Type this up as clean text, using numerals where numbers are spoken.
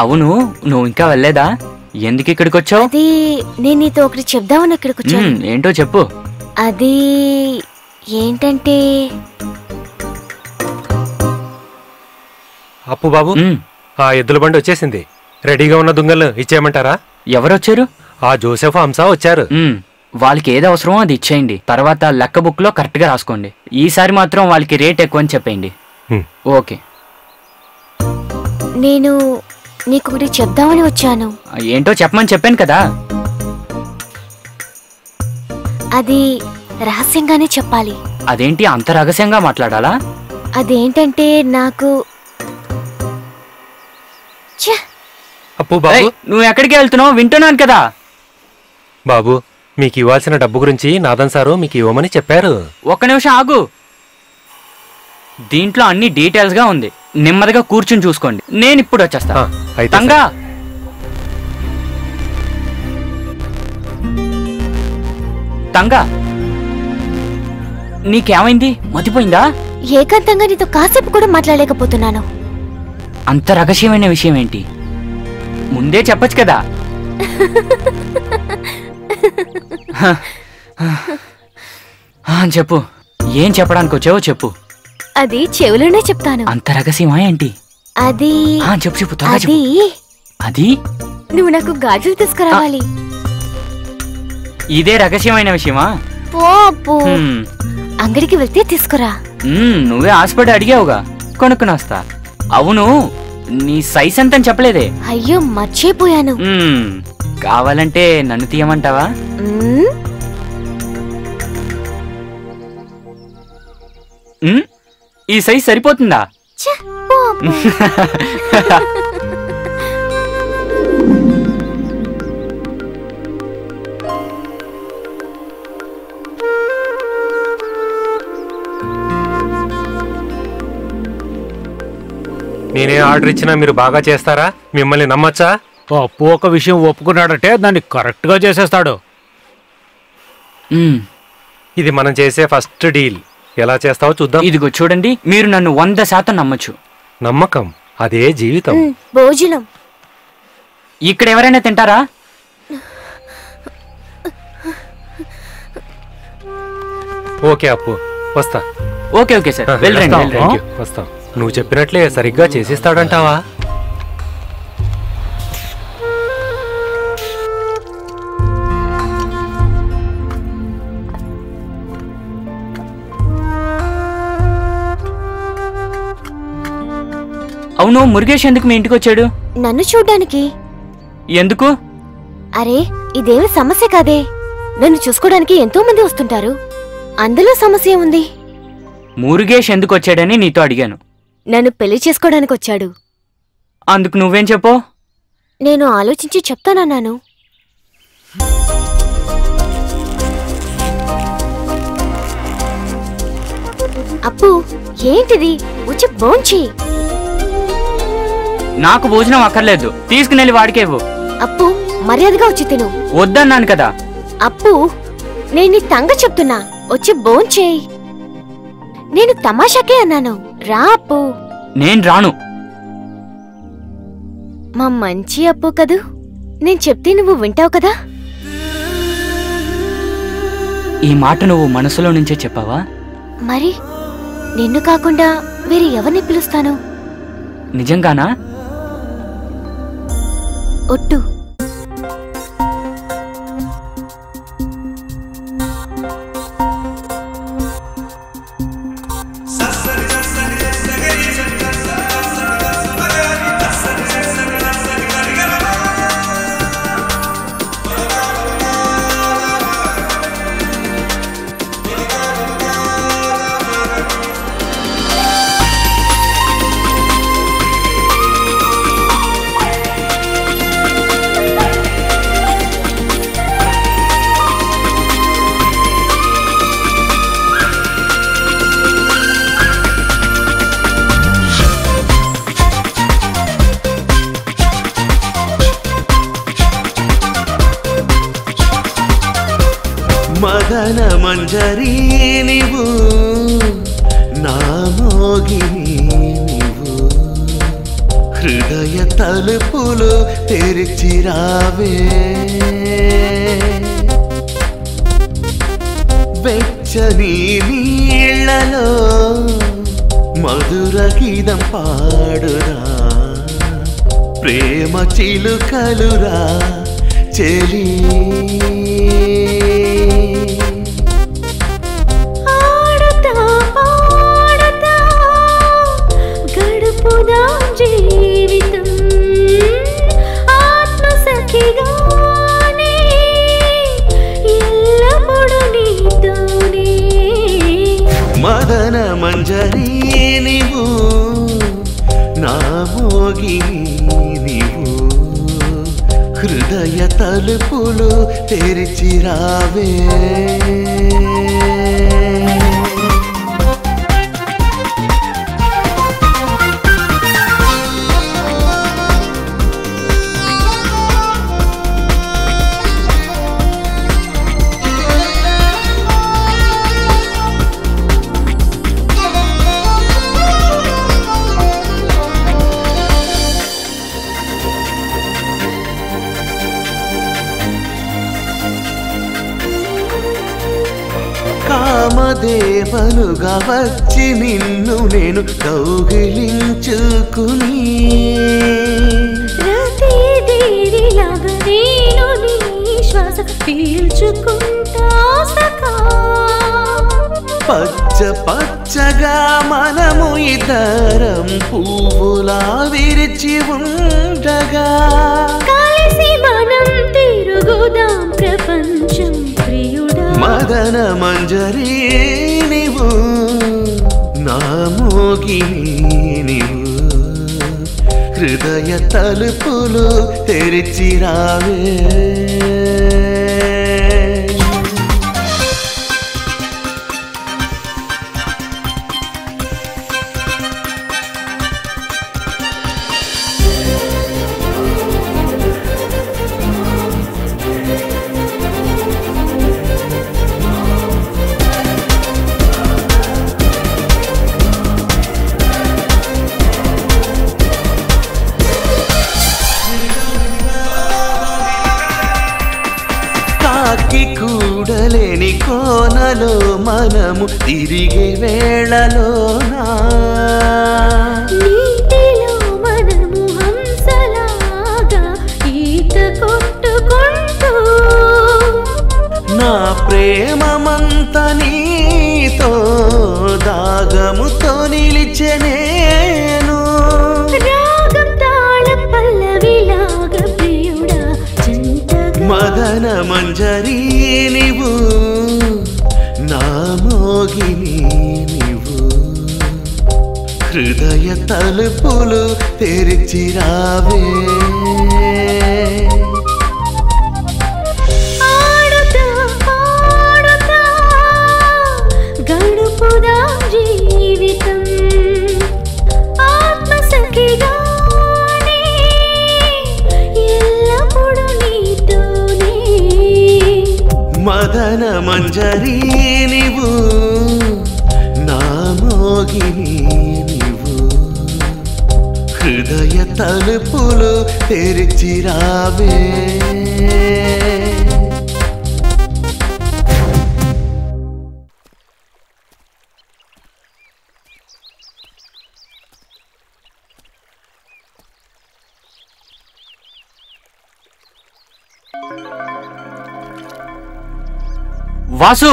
అవును, నువ్వు ఇంకా వెళ్ళలేదా? ఎందుకు ఇక్కడికి వచ్చావు? అది నేను నీతో ఒకటి చెప్దామని ఇక్కడికి వచ్చాను. ఏంటో చెప్పు. అది ఏంటంటే అప్పు బాబు, ఆ ఎద్దుల బండి వచ్చేసింది. రెడీగా ఉన్న దుంగలు ఇచ్చేయమంటారా? ఎవరొచ్చారు? ఆ జోసెఫ్ హంసా వచ్చారు. వాళ్ళకి ఏది అవసరమో అది ఇచ్చేయండి. తర్వాత లెక్క బుక్ లో కరెక్ట్ గా రాసుకోండి. ఈసారి మాత్రం వాళ్ళకి రేట్ ఎక్కువ అని చెప్పండి. ఓకే. నేను నీకు ఒకటి చెప్దామని వచ్చాను. ఏంటో చెప్పమని చెప్పాను కదా. అది రహస్యంగానే చెప్పాలి. అదేంటి అంత రహస్యంగా మాట్లాడాలా? అదేంటంటే నాకు అప్పు బాబు, నువ్వు ఎక్కడికి వెళ్తున్నావు? వింటున్నాను కదా. బాబు, మీకు ఇవ్వాల్సిన డబ్బు గురించి నాదన్ సారు మీకు ఇవ్వమని చెప్పారు. ఒక్క నిమిషం ఆగు. దీంట్లో అన్ని డీటెయిల్స్ గా ఉంది. నెమ్మదిగా కూర్చుని చూసుకోండి. నేను ఇప్పుడు వచ్చేస్తా. తంగా, తంగా, నీకేమైంది? మతిపోయిందా? ఏకాంతంగా నీతో కాసేపు కూడా మాట్లాడలేకపోతున్నాను. అంత రహస్యమైన విషయం ఏంటి? ముందే చెప్పచ్చు కదా. చెప్పు, ఏం చెప్పడానికి వచ్చావో చెప్పు. అది చెవులోనే చెప్తాను. అంత రహస్యమా ఏంటి? అది చెప్పు చెప్పు. అది నువ్వు నాకు గాజులు తీసుకురావాలి. ఇదే రహస్యమైన విషయమా? అంగడికి వెళ్తే తీసుకురా. నువ్వే ఆశపడి అడిగావుగా, కొనుక్కుని వస్తా. అవును, నీ సైజ్ ఎంత అని చెప్పలేదే? అయ్యో, మర్చిపోయాను. కావాలంటే నన్ను తీయమంటావా? ఈ సైజ్ సరిపోతుందా? నేనే ఆర్డర్ ఇచ్చినా మీరు బాగా చేస్తారా? మిమ్మల్ని నమ్మచ్చా? అప్పు ఒక విషయం ఒప్పుకున్నాడంటే దాన్ని కరెక్ట్ గా చేసేస్తాడు. ఇది మనం చేసే ఫస్ట్ డీల్. ఎలా చేస్తావో చూద్దాం. ఇదిగో చూడండి, మీరు నన్ను 100% నమ్మచ్చు. నమ్మకం అదే జీవితం. భోజనం ఇక్కడ ఎవరైనా తింటారా? ఓకే అప్పు, వస్తా. ఓకే ఓకే సార్, వెళ్ళండి. వస్తా. నువ్వు చెప్పినట్లే సరిగ్గా చేసిస్తాడంటావా? అవును, మురుగేష్ ఎందుకు మీ ఇంటికి వచ్చాడు? నన్ను చూడ్డానికి. ఎందుకు? అరే, ఇదేమి సమస్య కాదే. నన్ను చూసుకోవడానికి ఎంతో మంది వస్తుంటారు. అందులో సమస్య ఉంది. మురుగేష్ ఎందుకు వచ్చాడని నీతో అడిగాను. నన్ను పెళ్లి చేసుకోవడానికి వచ్చాడు. అందుకు నువ్వేం చెప్పు? నేను ఆలోచించి చెప్తానన్నాను. అప్పు, ఏంటిది? వచ్చి భోంచి. నాకు భోజనం అక్కర్లేదు, తీసుకునెళ్ళి వాడికే ఇవ్వు. అప్పు, మర్యాదగా వచ్చి తిను. వద్దన్నాను కదా. అప్పు, నేను నీ తంగ చెప్తున్నా, వచ్చి భోంచేయి. నేను తమాషాకే అన్నాను. రా అప్పు. నేను రాను. మా మంచి అప్పు కదూ, నేను చెప్తే నువ్వు వింటావు కదా. ఈ మాట నువ్వు మనసులో నుంచే చెప్పావా? మరి నిన్ను కాకుండా వేరే ఎవరిని పిలుస్తాను? నిజంగానా? ఒట్టు. మదన మంజరీ నీవు, నా మోగిని నీవు, హృదయ తలుపులు తెరిచిరావే వెచ్చని నీళ్ళలో మధుర గీతం పాడురా ప్రేమ చిలుకలురా చెలి జీవితం ఆత్మసఖిగానే ఎల్లప్పుడూ నీతోనే మదన మంజరి నీవు నా మోగిని నీవు హృదయ తలుపులు తెరిచిరావే కామదేవనుగా వచ్చి నిన్ను నేను కౌగిలించుకుని రతిదేవిలాగా నేను నీ శ్వాస పీల్చుకుంటా సఖా పచ్చ పచ్చగా మనము ఇద్దరం పువ్వులా విరిచి ఉండగా కలిసి మనం తిరుగుదాం ప్రపంచం ప్రియుడా మదన మంజరి నీవు నా మోగిని నీవు హృదయ తలుపులు తెరిచిరావే కాకి కూడలేని కోనలో మనము తిరిగే వేళలోనా నీటిలో మనము హంసలాగా ఈత కొట్టుకుంటూ నా ప్రేమమంత నీతో దాగముతో నిలిచెనేను రాగం తాళం పల్లవిలాగా ప్రియుడా జంటగా మదన మంజరి నీవు నా మోగిని నీవు హృదయ తలుపులు తెరిచిరావే ఆడుతా పాడుతా గడుపుదాం జీవితం ఆత్మసఖిగానే ఎల్లప్పుడూ నీతోనే మదన మంజరి నీవు నా మోగిని నీవు హృదయ తలుపులు తెరిచిరావే వాసు